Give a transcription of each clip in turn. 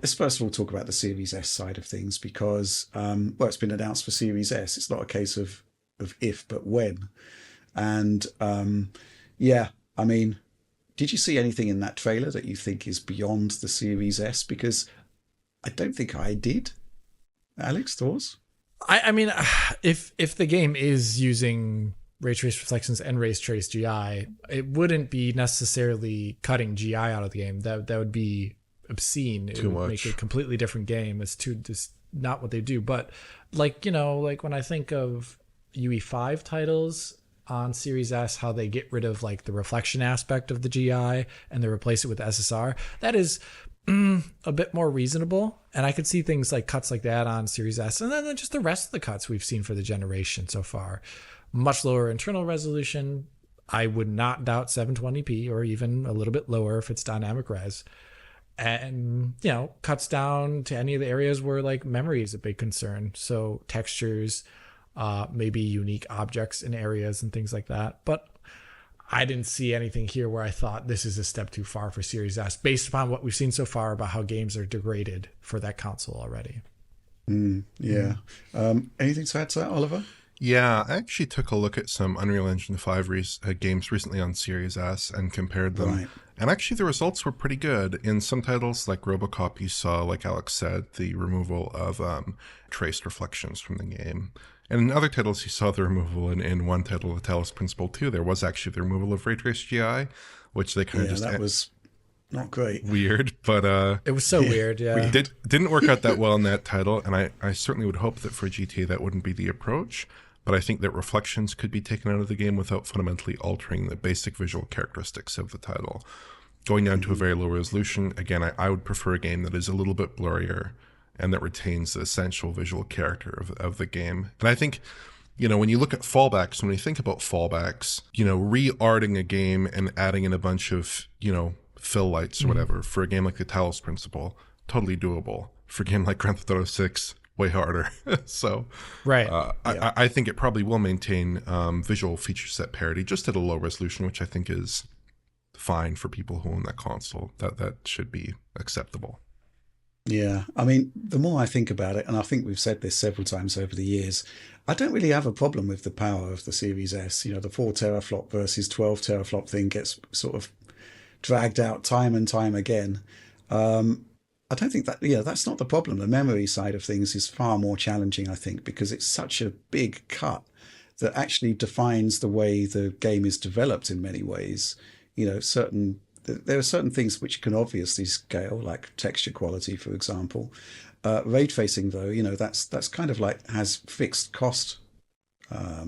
let's first of all talk about the Series S side of things because, well, it's been announced for Series S. It's not a case of if, but when. And yeah, I mean, did you see anything in that trailer that you think is beyond the Series S? Because I don't think I did. Alex, thoughts? I mean, if the game is using ray trace reflections and ray trace GI, it wouldn't be necessarily cutting GI out of the game. That would be obscene. It Too would much. make it a completely different game. It's just not what they do. But like, like when I think of UE5 titles on Series S, how they get rid of like the reflection aspect of the GI and they replace it with SSR, that is a bit more reasonable. And I could see things like cuts like that on Series S. And then just the rest of the cuts we've seen for the generation so far. Much lower internal resolution. I would not doubt 720p or even a little bit lower if it's dynamic res. And, cuts down to any of the areas where like memory is a big concern. So textures, maybe unique objects in areas and things like that. But I didn't see anything here where I thought this is a step too far for Series S based upon what we've seen so far about how games are degraded for that console already. Yeah. Anything to add to that, Oliver? Yeah, I actually took a look at some Unreal Engine 5 games recently on Series S and compared them. Right. And actually the results were pretty good. In some titles like RoboCop, you saw, like Alex said, the removal of traced reflections from the game. And in other titles, you saw the removal in one title, the Talos Principle 2. There was actually the removal of ray trace GI, which they kind of just... that was not great. Weird, but... It was so weird, yeah. Didn't work out that well in that title, and I certainly would hope that for GTA that wouldn't be the approach. But I think that reflections could be taken out of the game without fundamentally altering the basic visual characteristics of the title. Going down to a very low resolution, again, I would prefer a game that is a little bit blurrier and that retains the essential visual character of the game. And I think, when you look at fallbacks, when we think about fallbacks, re-arting a game and adding in a bunch of, fill lights or whatever for a game like the Talos Principle, totally doable. For a game like Grand Theft Auto 6, way harder. So right. I think it probably will maintain visual feature set parity just at a low resolution, which I think is fine for people who own that console. That should be acceptable. Yeah, I mean, the more I think about it, and I think we've said this several times over the years, I don't really have a problem with the power of the Series S. The 4 teraflop versus 12 teraflop thing gets sort of dragged out time and time again. I don't think that, that's not the problem. The memory side of things is far more challenging, I think, because it's such a big cut that actually defines the way the game is developed in many ways. There are certain things which can obviously scale, like texture quality, for example. Ray tracing, though, that's kind of like has fixed cost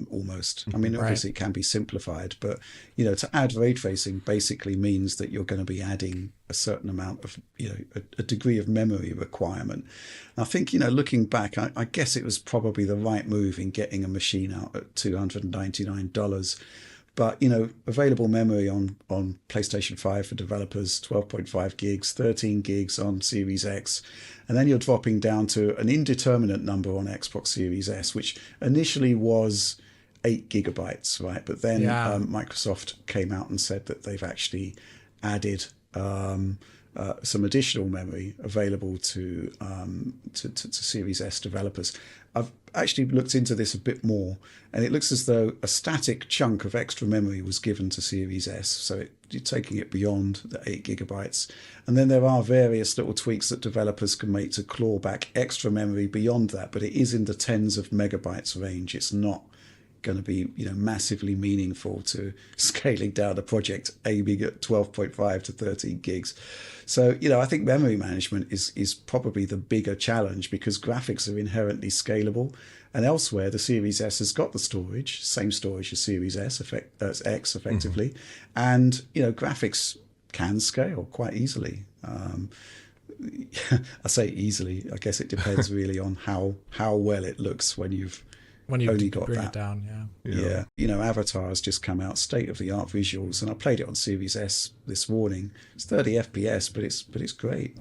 almost. I mean, obviously it can be simplified, but, to add ray tracing basically means that you're going to be adding a certain amount of, a degree of memory requirement. And I think, looking back, I guess it was probably the right move in getting a machine out at $299. But, available memory on PlayStation 5 for developers, 12.5 gigs, 13 gigs on Series X. And then you're dropping down to an indeterminate number on Xbox Series S, which initially was 8 gigabytes, right? But then Microsoft came out and said that they've actually added some additional memory available to Series S developers. I've actually looked into this a bit more, and it looks as though a static chunk of extra memory was given to Series S, so you're taking it beyond the 8 gigabytes. And then there are various little tweaks that developers can make to claw back extra memory beyond that, but it is in the tens of megabytes range. It's not going to be massively meaningful to scaling down a project aiming at 12.5 to 13 gigs. So I think memory management is probably the bigger challenge, because graphics are inherently scalable, and elsewhere the Series S has got the storage, same storage as Series X effectively, and graphics can scale quite easily. I say easily, I guess it depends really on how well it looks when you've only got bring that. it down, Yeah. Avatar has just come out, state-of-the-art visuals, and I played it on Series S this morning. It's 30 FPS, but it's great.